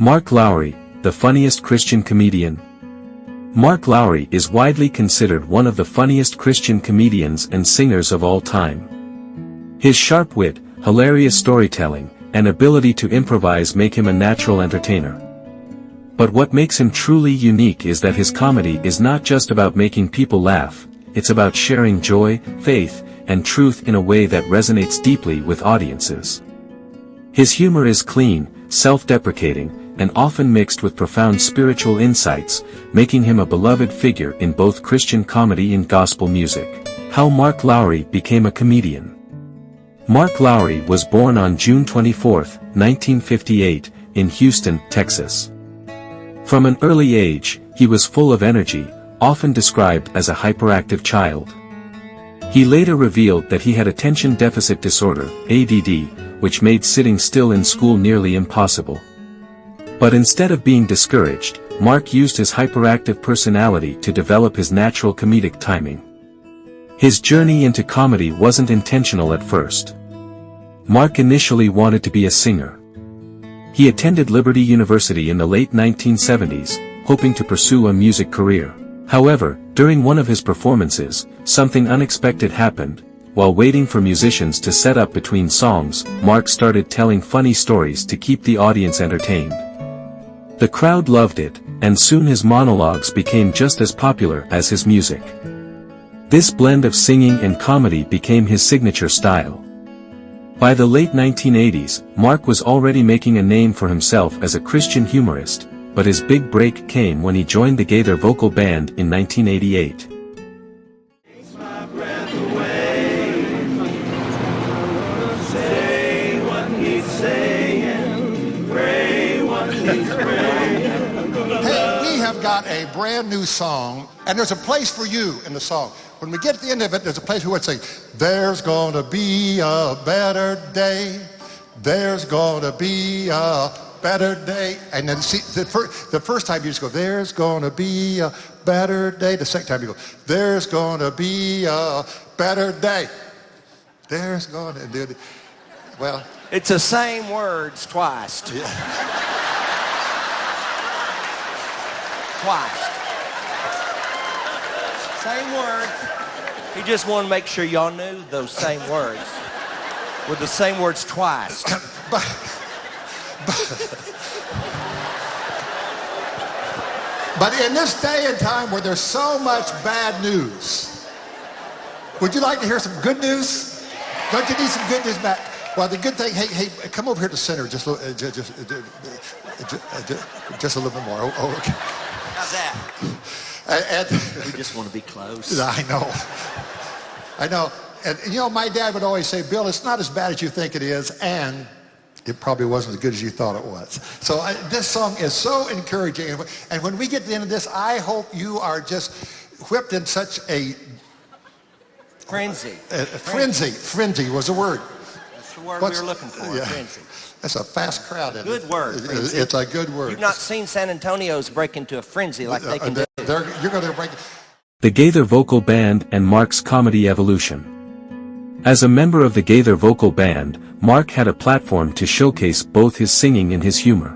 Mark Lowry, the funniest Christian comedian. Mark Lowry is widely considered one of the funniest Christian comedians and singers of all time. His sharp wit, hilarious storytelling, and ability to improvise make him a natural entertainer. But what makes him truly unique is that his comedy is not just about making people laugh, it's about sharing joy, faith, and truth in a way that resonates deeply with audiences. His humor is clean, self-deprecating, and often mixed with profound spiritual insights, making him a beloved figure in both Christian comedy and gospel music. How Mark Lowry became a comedian. Mark Lowry was born on June 24, 1958, in Houston, Texas. From an early age, he was full of energy, often described as a hyperactive child. He later revealed that he had attention deficit disorder, ADD, which made sitting still in school nearly impossible. But instead of being discouraged, Mark used his hyperactive personality to develop his natural comedic timing. His journey into comedy wasn't intentional at first. Mark initially wanted to be a singer. He attended Liberty University in the late 1970s, hoping to pursue a music career. However, during one of his performances, something unexpected happened. While waiting for musicians to set up between songs, Mark started telling funny stories to keep the audience entertained. The crowd loved it, and soon his monologues became just as popular as his music. This blend of singing and comedy became his signature style. By the late 1980s, Mark was already making a name for himself as a Christian humorist, but his big break came when he joined the Gaither Vocal Band in 1988. Got a brand new song, and there's a place for you in the song. When we get to the end of it, there's a place where it says, there's gonna be a better day, there's gonna be a better day. And then see, the first time you just go, there's gonna be a better day. The second time you go, there's gonna be a better day. There's gonna be, well. It's the same words twice. Yeah. Twice. Same words. He just wanted to make sure y'all knew those same words. With the same words twice. But in this day and time where there's so much bad news, would you like to hear some good news? Don't you need some good news back? Well, the good thing, hey, come over here to the center just a little bit more. Oh, okay. How's that? And we just want to be close. I know. And you know, my dad would always say, Bill, it's not as bad as you think it is, and it probably wasn't as good as you thought it was. So this song is so encouraging. And when we get to the end of this, I hope you are just whipped in such a frenzy. Frenzy was the word. That's the word we were looking for, yeah. frenzy. That's a fast crowd. Good word. It's a good word. You've not seen San Antonio's break into a frenzy like they can do. You're going to break. The Gaither Vocal Band and Mark's comedy evolution. As a member of the Gaither Vocal Band, Mark had a platform to showcase both his singing and his humor.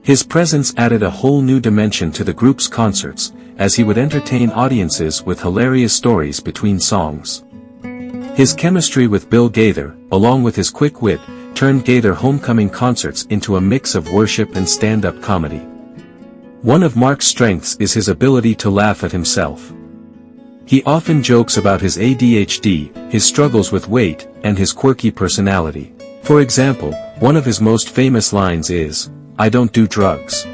His presence added a whole new dimension to the group's concerts, as he would entertain audiences with hilarious stories between songs. His chemistry with Bill Gaither, along with his quick wit, turned Gaither homecoming concerts into a mix of worship and stand-up comedy. One of Mark's strengths is his ability to laugh at himself. He often jokes about his ADHD, his struggles with weight, and his quirky personality. For example, one of his most famous lines is, "I don't do drugs.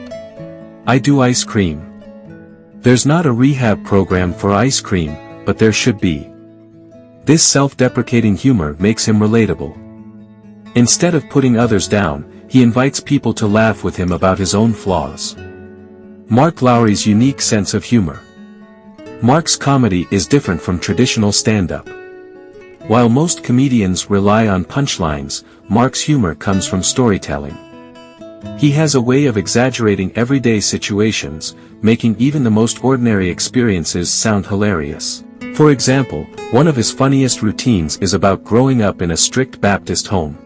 I do ice cream. There's not a rehab program for ice cream, but there should be." This self-deprecating humor makes him relatable. Instead of putting others down, he invites people to laugh with him about his own flaws. Mark Lowry's unique sense of humor. Mark's comedy is different from traditional stand-up. While most comedians rely on punchlines, Mark's humor comes from storytelling. He has a way of exaggerating everyday situations, making even the most ordinary experiences sound hilarious. For example, one of his funniest routines is about growing up in a strict Baptist home.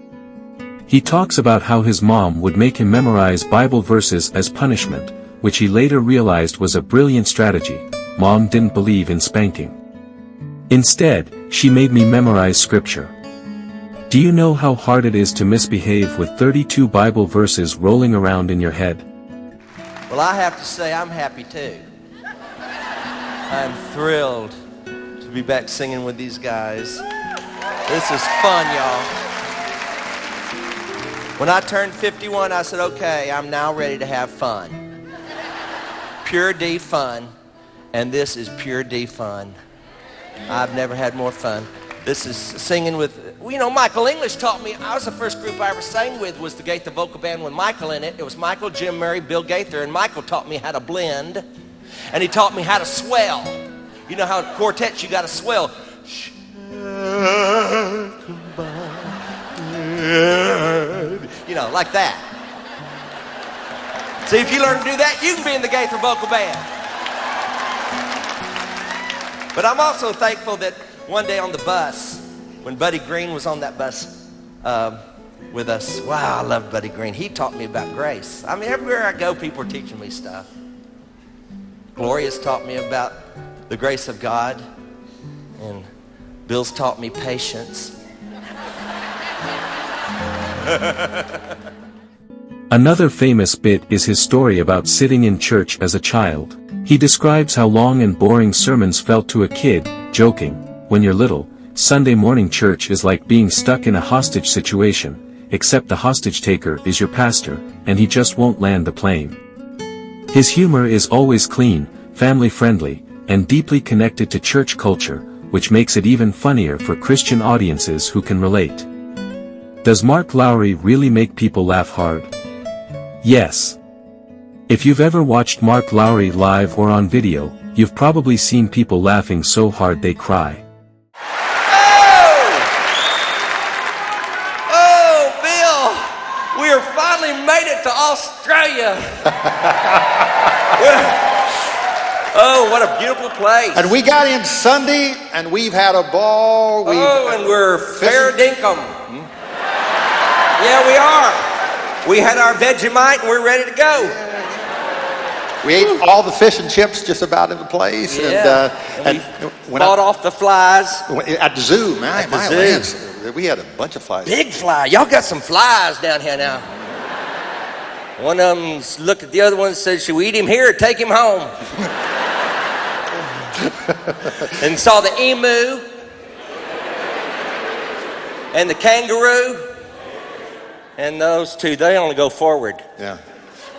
He talks about how his mom would make him memorize Bible verses as punishment, which he later realized was a brilliant strategy. Mom didn't believe in spanking. Instead, she made me memorize scripture. Do you know how hard it is to misbehave with 32 Bible verses rolling around in your head? Well, I have to say I'm happy too. I'm thrilled to be back singing with these guys. This is fun, y'all. When I turned 51, I said, okay, I'm now ready to have fun. Pure D fun. And this is pure D fun. I've never had more fun. This is singing with, well, you know, Michael English taught me. I was the first group I ever sang with was the Gaither Vocal Band with Michael in it. It was Michael, Jim Murray, Bill Gaither, and Michael taught me how to blend, and he taught me how to swell. You know how in quartets you got to swell. You know, like that. See, if you learn to do that, you can be in the Gaither Vocal Band. But I'm also thankful that one day on the bus, when Buddy Green was on that bus with us, wow, I love Buddy Green. He taught me about grace. I mean, everywhere I go, people are teaching me stuff. Gloria's taught me about the grace of God, and Bill's taught me patience. Another famous bit is his story about sitting in church as a child. He describes how long and boring sermons felt to a kid, joking, when you're little, Sunday morning church is like being stuck in a hostage situation, except the hostage taker is your pastor, and he just won't land the plane. His humor is always clean, family-friendly, and deeply connected to church culture, which makes it even funnier for Christian audiences who can relate. Does Mark Lowry really make people laugh hard? Yes. If you've ever watched Mark Lowry live or on video, you've probably seen people laughing so hard they cry. Oh, Bill, we have finally made it to Australia. Oh, what a beautiful place. And we got in Sunday, and we've had a ball. And we're fair dinkum. Yeah, we are. We had our Vegemite, and we're ready to go. We ate all the fish and chips just about in the place. Yeah. And we fought off the flies. At the zoo, man. At the zoo. We had a bunch of flies. Big fly. Y'all got some flies down here now. One of them looked at the other one and said, should we eat him here or take him home? And saw the emu and the kangaroo. And those two, they only go forward. Yeah.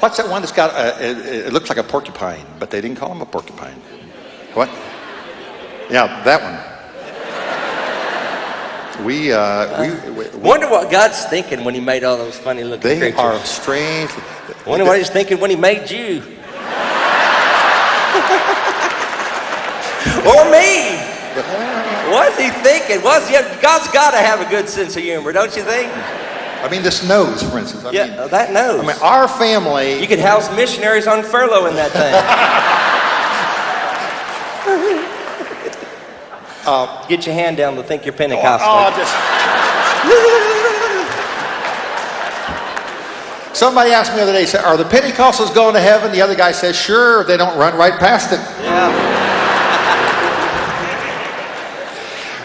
What's that one that's got, it looks like a porcupine, but they didn't call him a porcupine. What? Yeah, that one. We wonder what God's thinking when he made all those funny looking creatures. They are strange. Wonder what he's thinking when he made you. Or me. What's he thinking? God's got to have a good sense of humor, don't you think? I mean, this nose, for instance. I mean, that nose. I mean, our family. You could house missionaries on furlough in that thing. Get your hand down to think you're Pentecostal. Somebody asked me the other day, said, are the Pentecostals going to heaven? The other guy says, sure, they don't run right past it. Yeah.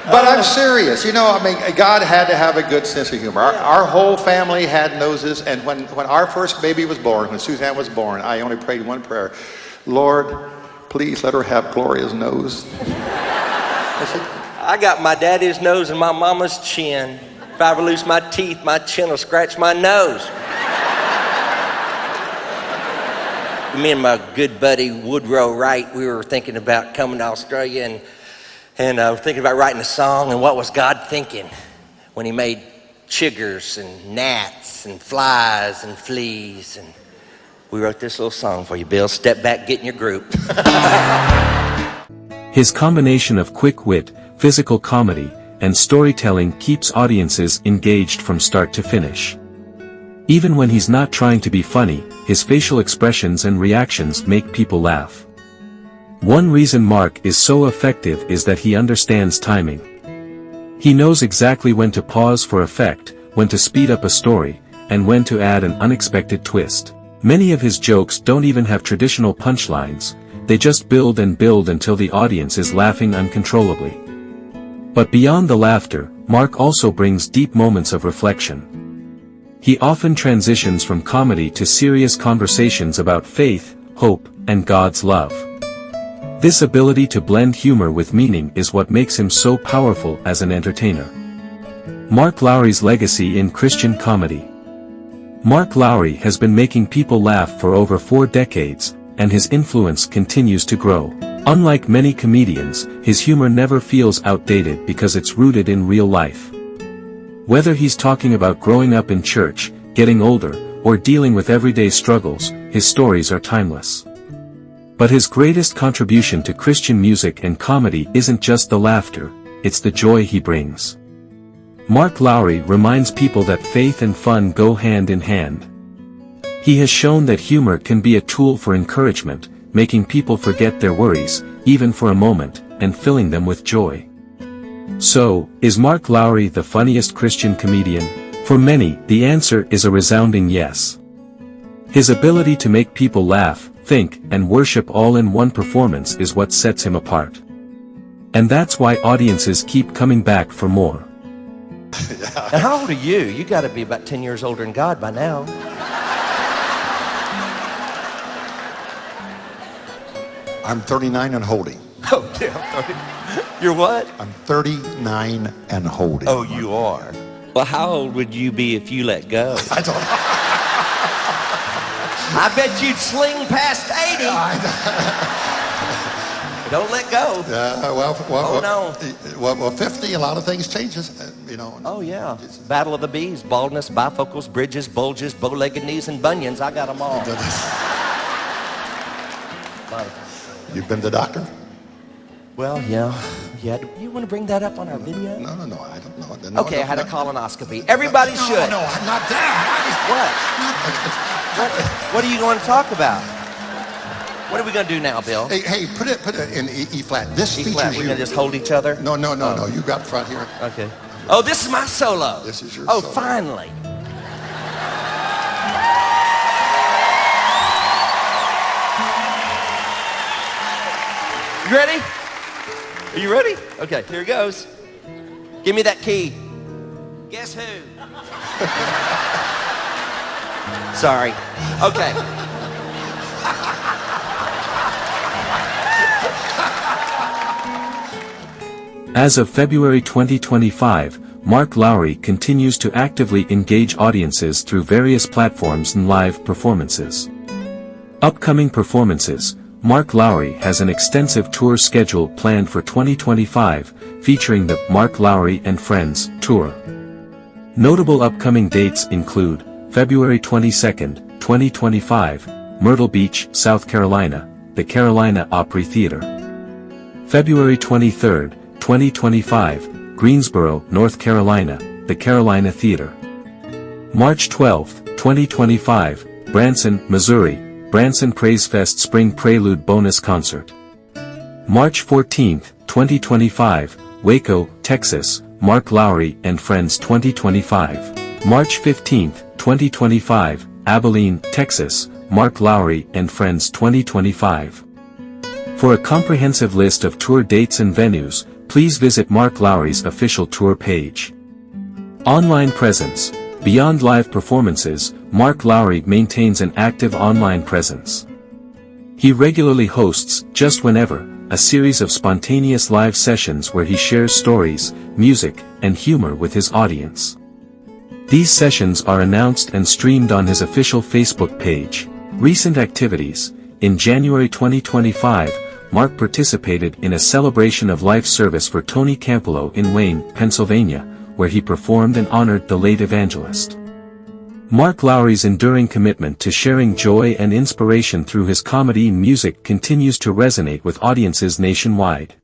But I'm serious. You know, I mean, God had to have a good sense of humor. Our whole family had noses, and when our first baby was born, when Suzanne was born, I only prayed one prayer. Lord, please let her have Gloria's nose. I got my daddy's nose and my mama's chin. If I ever lose my teeth, my chin will scratch my nose. Me and my good buddy Woodrow Wright, we were thinking about coming to Australia, and thinking about writing a song, and what was God thinking when he made chiggers and gnats and flies and fleas. And we wrote this little song for you, Bill. Step back, get in your group. His combination of quick wit, physical comedy, and storytelling keeps audiences engaged from start to finish. Even when he's not trying to be funny, his facial expressions and reactions make people laugh. One reason Mark is so effective is that he understands timing. He knows exactly when to pause for effect, when to speed up a story, and when to add an unexpected twist. Many of his jokes don't even have traditional punchlines, they just build and build until the audience is laughing uncontrollably. But beyond the laughter, Mark also brings deep moments of reflection. He often transitions from comedy to serious conversations about faith, hope, and God's love. This ability to blend humor with meaning is what makes him so powerful as an entertainer. Mark Lowry's legacy in Christian comedy. Mark Lowry has been making people laugh for over 4 decades, and his influence continues to grow. Unlike many comedians, his humor never feels outdated because it's rooted in real life. Whether he's talking about growing up in church, getting older, or dealing with everyday struggles, his stories are timeless. But his greatest contribution to Christian music and comedy isn't just the laughter, it's the joy he brings. Mark Lowry reminds people that faith and fun go hand in hand. He has shown that humor can be a tool for encouragement, making people forget their worries, even for a moment, and filling them with joy. So, is Mark Lowry the funniest Christian comedian? For many, the answer is a resounding yes. His ability to make people laugh, think, and worship all in one performance is what sets him apart. And that's why audiences keep coming back for more. And how old are you? You got to be about 10 years older than God by now. I'm 39 and holding. Oh, damn. You're what? I'm 39 and holding. Oh, you are. Well, how old would you be if you let go? I don't know. I bet you'd sling past 80. Don't let go. Well, 50, a lot of things changes, you know. Oh, yeah. Battle of the Bees, baldness, bifocals, bridges, bulges, bow-legged knees, and bunions. I got them all. You've been to the doctor? Well, yeah. You want to bring that up on our video? No, I don't know. No, okay, I had a colonoscopy. Everybody should. No, I'm not that. What are you going to talk about? What are we going to do now, Bill? Hey, put it in E flat. This E features flat. We're going to just hold each other? No. You got front here. Okay. Oh, this is my solo. This is your solo. solo. Finally. You ready? Are you ready? Okay, here it goes. Give me that key. Guess who? Sorry. Okay. As of February 2025, Mark Lowry continues to actively engage audiences through various platforms and live performances. Upcoming performances. Mark Lowry has an extensive tour schedule planned for 2025, featuring the Mark Lowry and Friends Tour. Notable upcoming dates include February 22, 2025, Myrtle Beach, South Carolina, the Carolina Opry Theater. February 23, 2025, Greensboro, North Carolina, the Carolina Theater. March 12, 2025, Branson, Missouri, Branson Praise Fest Spring Prelude Bonus Concert. March 14, 2025, Waco, Texas, Mark Lowry and Friends 2025. March 15, 2025, Abilene, Texas, Mark Lowry and Friends 2025. For a comprehensive list of tour dates and venues, please visit Mark Lowry's official tour page. Online presence. Beyond live performances, Mark Lowry maintains an active online presence. He regularly hosts, just whenever, a series of spontaneous live sessions where he shares stories, music, and humor with his audience. These sessions are announced and streamed on his official Facebook page. Recent activities. In January 2025, Mark participated in a celebration of life service for Tony Campolo in Wayne, Pennsylvania, where he performed and honored the late evangelist. Mark Lowry's enduring commitment to sharing joy and inspiration through his comedy and music continues to resonate with audiences nationwide.